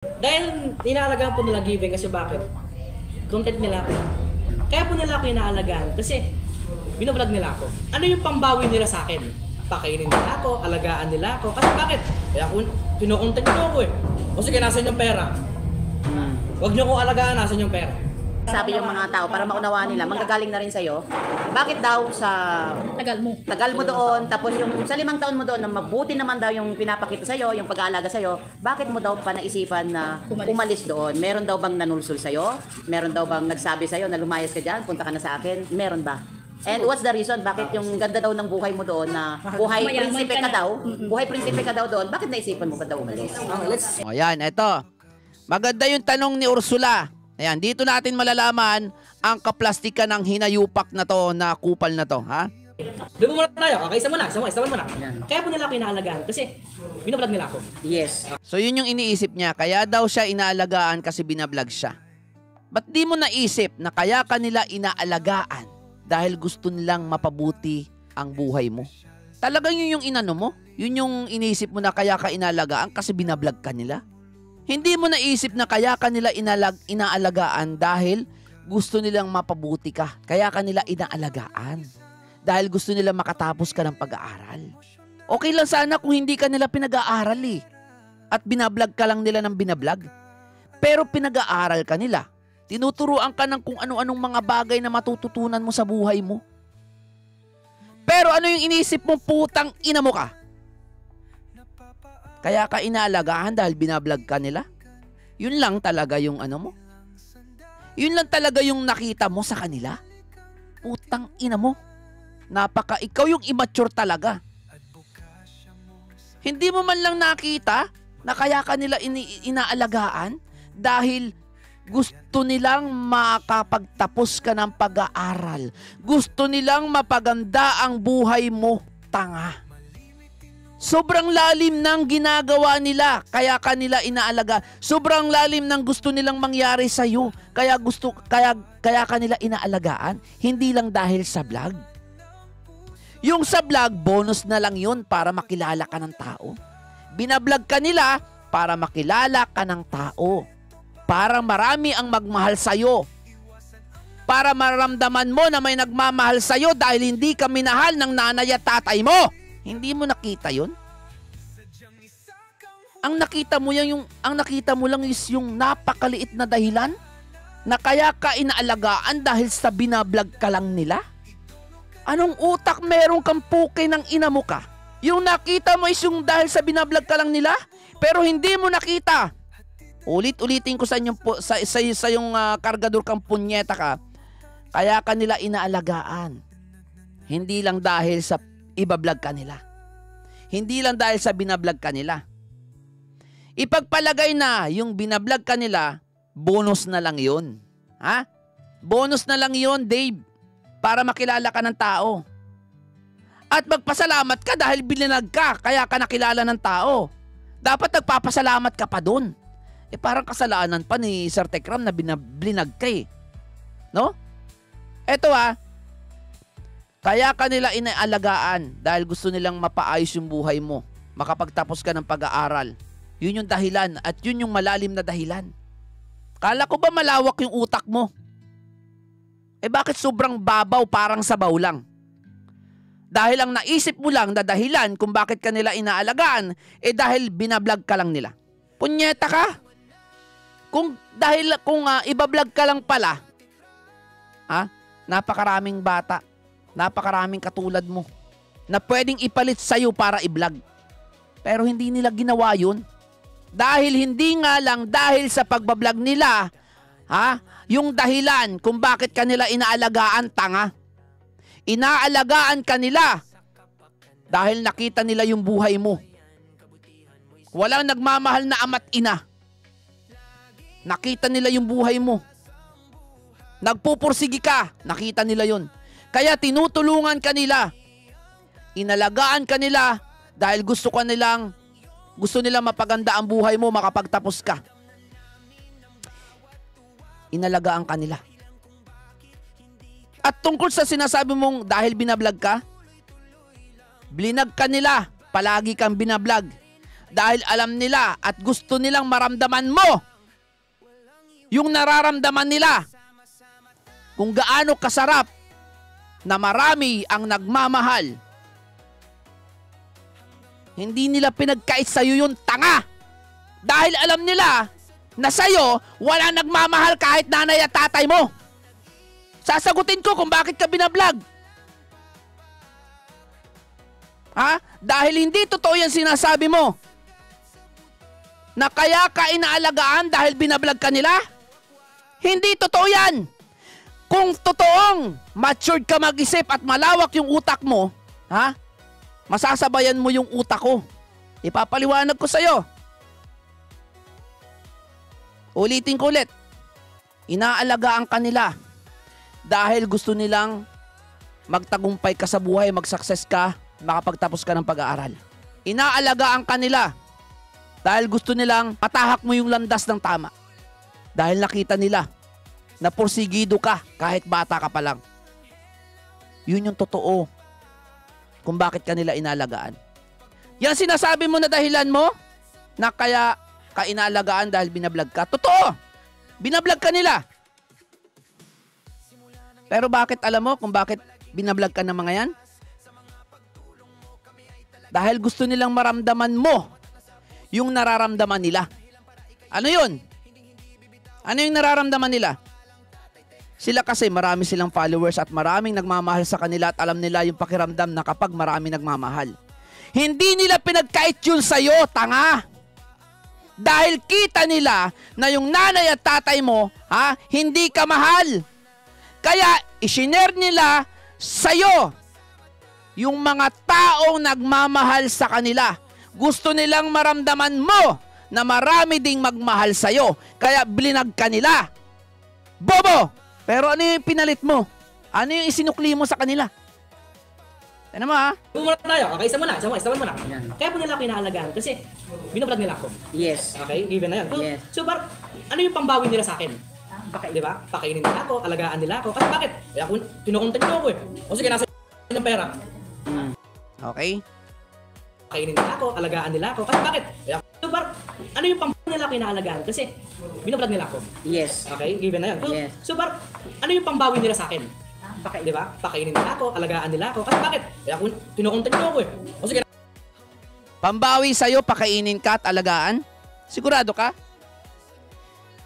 Dahil inaalagaan po nila Given kasi bakit? Content nila ako. Kaya po nila ako inaalagaan kasi binablog nila ako. Ano yung pambawi nila sa akin? Pakainin nila ako, alagaan nila ako. Kasi bakit? Kaya ako, pinokontent nyo ako eh. O sige, nasan yung pera? Huwag nyo kong alagaan, nasan yung pera? Sabi yung mga tao, para maunawaan nila, manggagaling na rin sa'yo. Bakit daw sa tagal mo doon, tapos yung sa 5 taon mo doon, na mabuti naman daw yung pinapakita sa'yo, yung pag-aalaga sa'yo, bakit mo daw pa naisipan na umalis doon? Meron daw bang nanulsul sa'yo? Meron daw bang nagsabi sa'yo na lumayas ka dyan, punta ka na sa akin? Meron ba? And what's the reason? Bakit yung ganda daw ng buhay mo doon na buhay prinsipe ka daw? Buhay prinsipe ka daw doon. Bakit naisipan mo ba daw umalis? O yan, eto. Maganda yung tanong ni Ursula. Ayan, dito natin malalaman ang kaplastikan ng hinayupak na to, na kupal na to, ha? Doon muna tayo. Okay, isa muna. Kaya po nila ako inaalagaan kasi binablog nila ako. Yes. So yun yung iniisip niya, kaya daw siya inaalagaan kasi binablog siya. Ba't di mo naisip na kaya kanila inaalagaan dahil gusto nilang mapabuti ang buhay mo? Talagang yun yung inano mo? Yun yung iniisip mo na kaya ka inaalagaan kasi binablog ka nila? Hindi mo naisip na kaya kanila inaalagaan dahil gusto nilang mapabuti ka. Kaya kanila inaalagaan dahil gusto nilang makatapos ka ng pag-aaral. Okay lang sana kung hindi ka nila pinag-aaral eh. At binablog ka lang nila ng binablog. Pero pinag-aaral ka nila. Tinuturuan ka ng kung ano-anong mga bagay na matututunan mo sa buhay mo. Pero ano yung iniisip mo, putang ina mo ka? Kaya ka inaalagaan dahil binablog ka nila? Yun lang talaga yung ano mo? Yun lang talaga yung nakita mo sa kanila? Putang ina mo. Ikaw yung immature talaga. Hindi mo man lang nakita na kaya ka nila inaalagaan dahil gusto nilang makapagtapos ka ng pag-aaral. Gusto nilang mapaganda ang buhay mo, tanga. Sobrang lalim ng ginagawa nila, kaya kanila inaalaga. Sobrang lalim ng gusto nilang mangyari sa iyo, kaya kanila inaalagaan, hindi lang dahil sa vlog. Yung sa vlog, bonus na lang yun para makilala ka ng tao. Binablog ka nila para makilala ka ng tao. Para marami ang magmahal sa iyo. Para maramdaman mo na may nagmamahal sa iyo dahil hindi ka minahal ng nanay at tatay mo. Hindi mo nakita 'yun? Ang nakita mo lang is yung napakaliit na dahilan na kaya ka inaalagaan dahil sa binablog ka lang nila. Anong utak meron kang puke ng ina mo ka? Yung nakita mo is yung dahil sa binablog ka lang nila, pero hindi mo nakita. Ulit-ulitin ko sa inyo sa yung kargador kang punyeta ka. Kaya ka nila inaalagaan. Hindi lang dahil sa ibablog ka nila. Hindi lang dahil sa binablog ka nila. Ipagpalagay na yung binablog ka nila, bonus na lang yun. Ha? Bonus na lang yun, Dave, para makilala ka ng tao. At magpasalamat ka dahil binlag ka, kaya ka nakilala ng tao. Dapat nagpapasalamat ka pa dun. Parang kasalanan pa ni Sir Tekram na binag ka eh. No? Eto kaya kanila inaalagaan dahil gusto nilang mapaayos yung buhay mo. Makapagtapos ka ng pag-aaral. Yun yung dahilan at yun yung malalim na dahilan. Kala ko ba malawak yung utak mo? Bakit sobrang babaw parang sabaw lang? Dahil ang naisip mo lang na dahilan kung bakit kanila inaalagaan, dahil binablog ka lang nila. Punyeta ka? Kung ibablog ka lang pala, napakaraming bata, napakaraming katulad mo na pwedeng ipalit sa'yo para i-vlog. Pero hindi nila ginawa yun. Dahil hindi nga lang dahil sa pagbablog nila, yung dahilan kung bakit kanila inaalagaan, tanga. Inaalagaan kanila dahil nakita nila yung buhay mo. Walang nagmamahal na ama't ina. Nakita nila yung buhay mo. Nagpupursigi ka, nakita nila yun. Kaya tinutulungan ka nila. Inalagaan ka nila dahil gusto nilang mapaganda ang buhay mo, makapagtapos ka. Inalagaan ka nila. At tungkol sa sinasabi mong dahil binablog ka, blinag ka nila, palagi kang binablog. dahil alam nila at gusto nilang maramdaman mo yung nararamdaman nila kung gaano kasarap na marami ang nagmamahal. Hindi nila pinagkait sa'yo yung tanga dahil alam nila na sa'yo wala nagmamahal kahit nanay at tatay mo. Sasagutin ko kung bakit ka binablog. Ha? Dahil hindi totoo yan sinasabi mo na kaya ka inaalagaan dahil binablog ka nila. Hindi totoo yan. Kung totoong matured ka mag-isip at malawak yung utak mo, ha? Masasabayan mo yung utak ko. Ipapaliwanag ko sa'yo. Ulitin ko ulit. Inaalagaan ka nila dahil gusto nilang magtagumpay ka sa buhay, mag-success ka, makapagtapos ka ng pag-aaral. Inaalagaan ka nila dahil gusto nilang matahak mo yung landas ng tama. Dahil nakita nila na porsigido ka kahit bata ka pa lang. Yun yung totoo kung bakit ka nila inalagaan. Yan sinasabi mo na dahilan mo na kaya ka inalagaan dahil binablog ka. Totoo! Binablog ka nila. Pero bakit alam mo kung bakit binablog ka ng mga yan? Dahil gusto nilang maramdaman mo yung nararamdaman nila. Ano yun? Ano yung nararamdaman nila? Sila kasi marami silang followers at maraming nagmamahal sa kanila at alam nila yung pakiramdam na kapag marami nagmamahal. Hindi nila pinagkait yun sa'yo, tanga. Dahil kita nila na yung nanay at tatay mo, hindi ka mahal. Kaya isinare nila sa'yo yung mga taong nagmamahal sa kanila. Gusto nilang maramdaman mo na marami ding magmahal sa'yo. Kaya blinag ka nila. Bobo! Pero ano yung pinalit mo? Ano yung isinukli mo sa kanila? Ano mo Muna tayo. Okay, isa muna. Kaya po nila ako inaalagaan kasi binablog nila ako. Yes. Okay, given na yun. Yes. So, ano yung pambawi nila sa akin? Di ba? Pakainin nila ako, alagaan nila ako. Kasi bakit? Kaya ako, kinukontent nyo ako eh. O sige, nasa ng pera. Okay? Pakainin nila ako, alagaan nila ako. Kasi bakit? Kaya, so, ano yung pambawi nila ako inaalagaan? Kasi binablog nila ako. Yes. Okay, given na yun. Yes. So, ano yung pambawi nila sa akin? Di ba? Pakainin nila ako, alagaan nila ako. Kasi bakit? Kaya ako, kinukontent nyo ako eh. O sige, Pambawi sa'yo, pakainin ka at alagaan? Sigurado ka?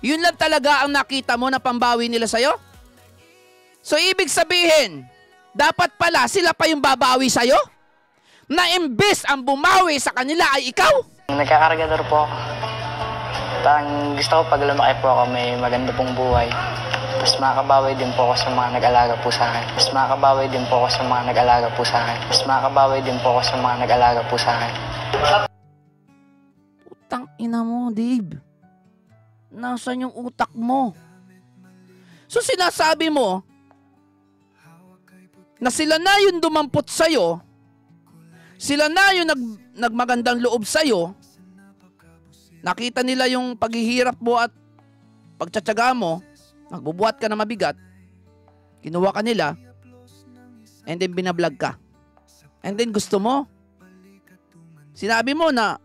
Yun lang talaga ang nakita mo na pambawi nila sa'yo? So, ibig sabihin, dapat pala sila pa yung babawi sa'yo? Na imbes ang bumawi sa kanila ay ikaw? Nagkakargador po ako. Parang gusto ko pag lumaki po ako may maganda pong buhay. Tapos makakabawi din po ako sa mga nag-alaga po sa akin. Putang ina mo, Dave. Nasaan yung utak mo? So sinasabi mo na sila na yung dumampot sa'yo, sila na yung nagmagandang loob sa'yo, nakita nila yung paghihirap mo at pagtsatsaga mo, nagbubuhat ka na mabigat, kinuha ka nila, and then binablog ka. And then gusto mo, sinabi mo na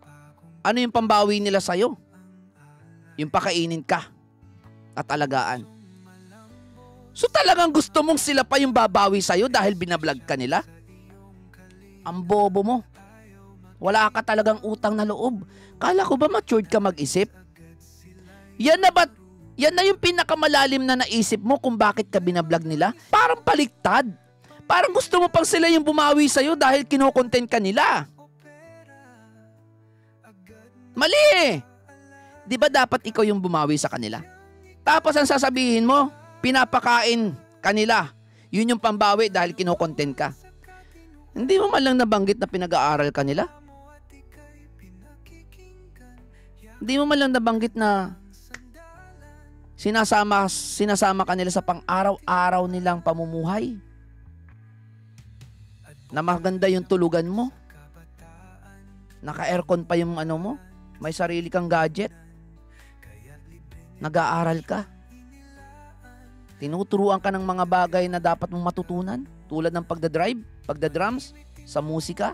ano yung pambawi nila sa'yo? Yung pakainin ka at alagaan. So talagang gusto mong sila pa yung babawi sa'yo dahil binablog ka nila? Ang bobo mo. Wala ka talagang utang na loob. Kala ko ba matured ka mag-isip? Yan na yung pinakamalalim na naisip mo kung bakit ka binablog nila? Parang baliktad. Parang gusto mo pang sila yung bumawi sa'yo dahil kinokontent ka nila. Mali eh. Di ba dapat ikaw yung bumawi sa kanila? Tapos ang sasabihin mo, pinapakain kanila. Yun yung pambawi dahil kinokontent ka. Hindi mo man lang nabanggit na pinag-aaral ka nila? Hindi mo man lang nabanggit na sinasama ka nila sa pang-araw-araw nilang pamumuhay? Na maganda yung tulugan mo? Naka-aircon pa yung ano mo? May sarili kang gadget? Nag-aaral ka? Tinuturuan ka ng mga bagay na dapat mong matutunan? Tulad ng pagdadrive, pagdadrums, sa musika?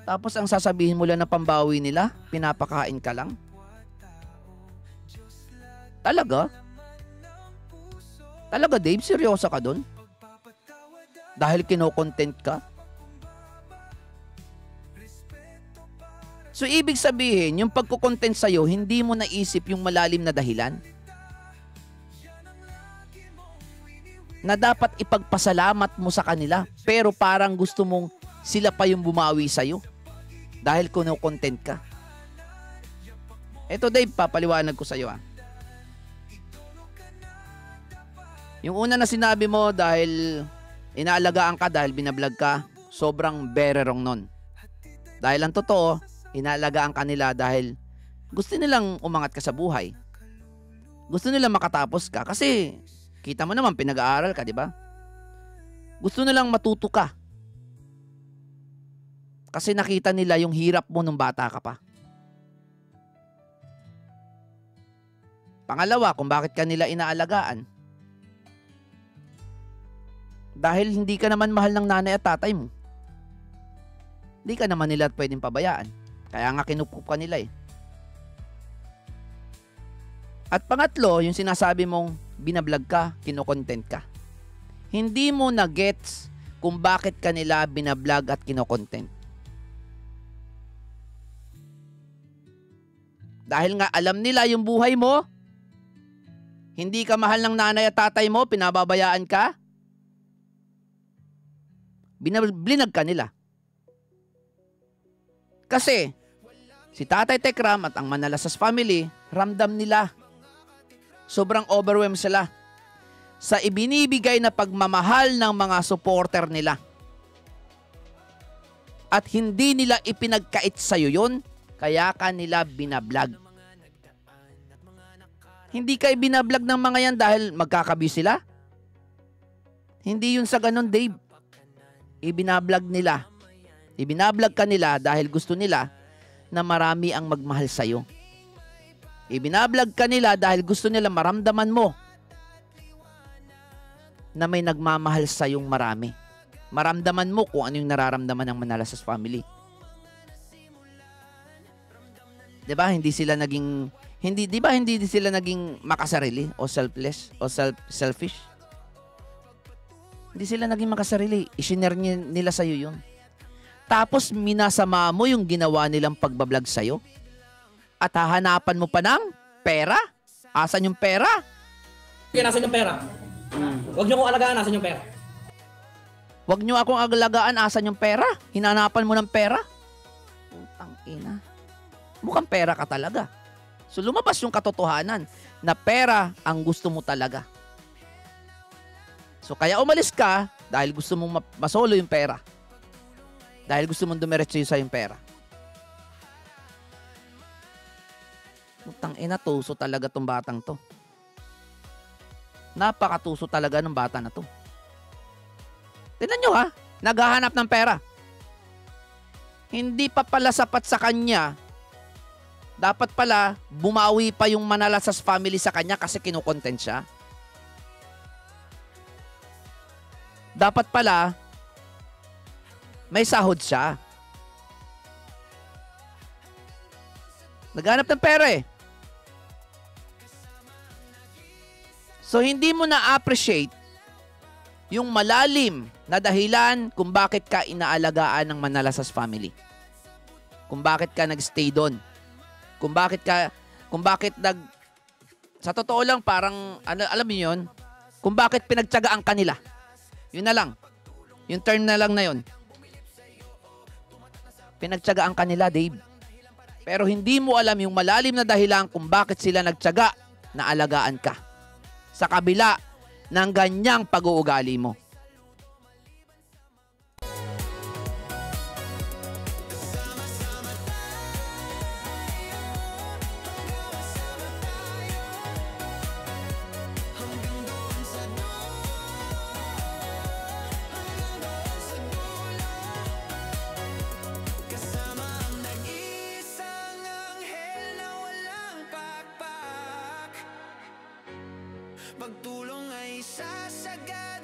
Tapos ang sasabihin mo lang na pambawi nila, pinapakain ka lang? Talaga? Talaga, Dave? Seryoso ka dun? Dahil kino-content ka? So, ibig sabihin, yung pagko-content sa'yo, hindi mo naisip yung malalim na dahilan? Na dapat ipagpasalamat mo sa kanila, pero parang gusto mong sila pa yung bumawi sa'yo dahil kino-content ka. Eto, Dave, papaliwanag ko sa'yo. Yung una na sinabi mo dahil inaalagaan ka, dahil binablog ka, sobrang very wrong nun. Dahil ang totoo, inaalagaan ka nila dahil gusto nilang umangat ka sa buhay. Gusto nilang makatapos ka kasi kita mo naman pinag-aaral ka, di ba? Gusto nilang matuto ka. Kasi nakita nila yung hirap mo nung bata ka pa. Pangalawa, kung bakit ka nila inaalagaan. Dahil hindi ka naman mahal ng nanay at tatay mo. Hindi ka naman nila pwedeng pabayaan. Kaya nga kinukup ka nila eh. At pangatlo, yung sinasabi mong binablog ka, kinokontent ka. Hindi mo na gets kung bakit ka nila binablog at kinokontent. Dahil nga alam nila yung buhay mo, hindi ka mahal ng nanay at tatay mo, pinababayaan ka, binablinag ka nila. Kasi, si Tatay Tekram at ang Manalasas family, ramdam nila. Sobrang overwhelmed sila sa ibinibigay na pagmamahal ng mga supporter nila. At hindi nila ipinagkait sa'yo yun, kaya ka nila binablog. Hindi ka binablog ng mga yan dahil magkakabi sila. Hindi yun sa ganun, Dave. Ibinablog nila. Ibinablog ka nila dahil gusto nila na marami ang magmahal sa'yo. Ibinablog ka nila dahil gusto nila maramdaman mo na may nagmamahal sa'yong marami. Maramdaman mo kung ano yung nararamdaman ng Manalasas family. Diba? Hindi sila naging makasarili o selfless o selfish. Hindi sila naging makasarili. I-share nila sa'yo yun. Tapos minasama mo yung ginawa nilang pagbablog sa'yo. At hahanapan mo pa ng pera? Asan yung pera? Kaya nasan yung pera? Huwag niyo akong alagaan, nasan yung pera? Huwag niyo akong alagaan, asan yung pera? Hinanapan mo ng pera? Putang ina. Mukhang pera ka talaga. So lumabas yung katotohanan na pera ang gusto mo talaga. So kaya umalis ka dahil gusto mong masolo yung pera. Dahil gusto mong dumiretso sa yung pera. Putang ina, tuso talaga tong batang to. Napakatuso talaga ng bata na to. Tignan nyo ha, naghahanap ng pera. Hindi pa pala sapat sa kanya. Dapat pala bumawi pa yung Manalasas family sa kanya kasi kinukontent siya. Dapat pala may sahod siya. Naghanap ng pera eh. So hindi mo na-appreciate yung malalim na dahilan kung bakit ka inaalagaan ng Manalasas family. Kung bakit ka nag-stay doon. Kung bakit sa totoo lang parang, alam mo yun, kung bakit pinagtiyagaan ka nila. Yun na lang. Yung term na lang na yun. Pinagtiyagaan ka nila, Dave. Pero hindi mo alam yung malalim na dahilan kung bakit sila nagtiyaga na alagaan ka. Sa kabila ng ganyang pag-uugali mo. Pagtulong ay sasagad